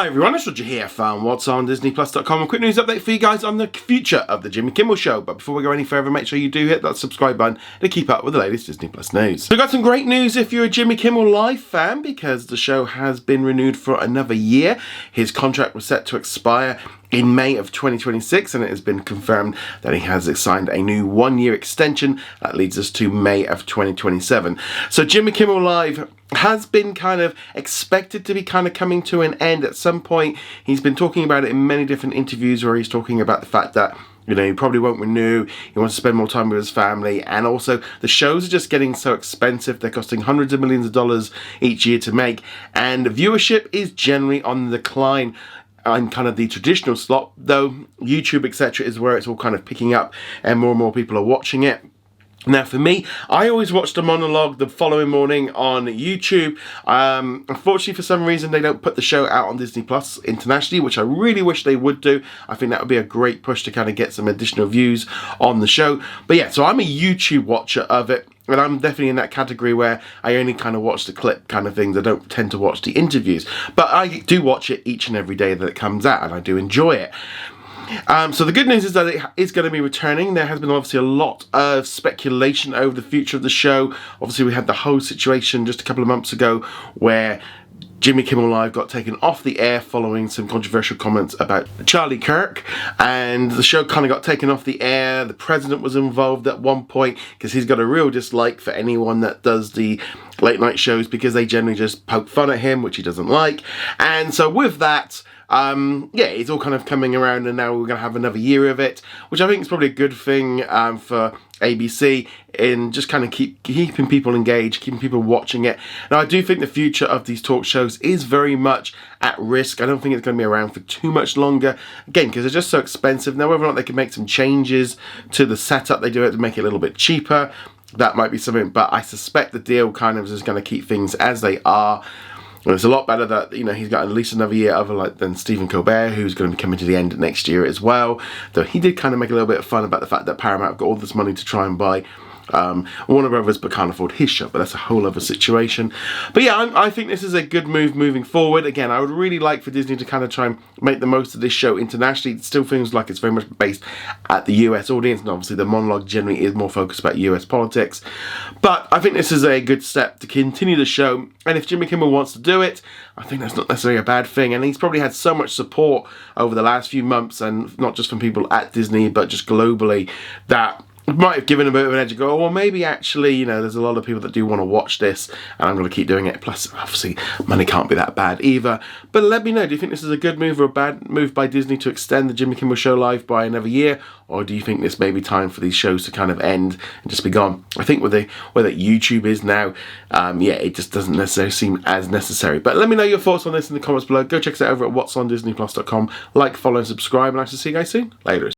Hi everyone, it's Roger here from What's on DisneyPlus.com. A quick news update for you guys on the future of the Jimmy Kimmel Show. But before we go any further, make sure you do hit that subscribe button to keep up with the latest Disney Plus news. So we've got some great news if you're a Jimmy Kimmel Live fan, because the show has been renewed for another year. His contract was set to expire in May of 2026, and it has been confirmed that he has signed a new one-year extension that leads us to May of 2027. So Jimmy Kimmel Live has been kind of expected to be kind of coming to an end at some point. He's been talking about it in many different interviews where he's talking about the fact that, you know, he probably won't renew, he wants to spend more time with his family, and also the shows are just getting so expensive. They're costing hundreds of millions of dollars each year to make, and viewership is generally on the decline on kind of the traditional slot, though YouTube etc. is where it's all kind of picking up and more people are watching it. Now for me, I always watch the monologue the following morning on YouTube. Unfortunately, for some reason, they don't put the show out on Disney Plus internationally, which I really wish they would do. I think that would be a great push to kind of get some additional views on the show. But yeah, so I'm a YouTube watcher of it, and I'm definitely in that category where I only kind of watch the clip kind of things. I don't tend to watch the interviews, but I do watch it each and every day that it comes out, and I do enjoy it. So the good news is that it is going to be returning. There has been obviously a lot of speculation over the future of the show. Obviously we had the whole situation just a couple of months ago where Jimmy Kimmel Live got taken off the air following some controversial comments about Charlie Kirk, and the show kind of got taken off the air. The president was involved at one point because he's got a real dislike for anyone that does the late night shows because they generally just poke fun at him, which he doesn't like. And so with that, yeah, it's all kind of coming around, and now we're going to have another year of it, which I think is probably a good thing for ABC in just kind of keeping people engaged, keeping people watching it. Now, I do think the future of these talk shows is very much at risk. I don't think it's going to be around for too much longer, again, because they're just so expensive. Now, whether or not they can make some changes to the setup they do it to make it a little bit cheaper, that might be something, but I suspect the deal kind of is going to keep things as they are. Well, it's a lot better that, you know, he's got at least another year than Stephen Colbert, who's going to be coming to the end next year as well. Though he did kind of make a little bit of fun about the fact that Paramount have got all this money to try and buy Warner Brothers but can't afford his show, but that's a whole other situation. But yeah, I think this is a good move moving forward. Again, I would really like for Disney to kind of try and make the most of this show internationally. It still feels like it's very much based at the US audience, and obviously the monologue generally is more focused about US politics. But I think this is a good step to continue the show, and if Jimmy Kimmel wants to do it, I think that's not necessarily a bad thing. And he's probably had so much support over the last few months, and not just from people at Disney but just globally, that might have given a bit of an edge to go, oh, well, maybe actually, you know, there's a lot of people that do want to watch this, and I'm going to keep doing it. Plus, obviously, money can't be that bad either. But let me know, do you think this is a good move or a bad move by Disney to extend the Jimmy Kimmel Show Live by another year? Or do you think this may be time for these shows to kind of end and just be gone? I think where YouTube is now, yeah, it just doesn't necessarily seem as necessary. But let me know your thoughts on this in the comments below. Go check us out over at whatsondisneyplus.com. Like, follow, and subscribe, and I shall see you guys soon. Later.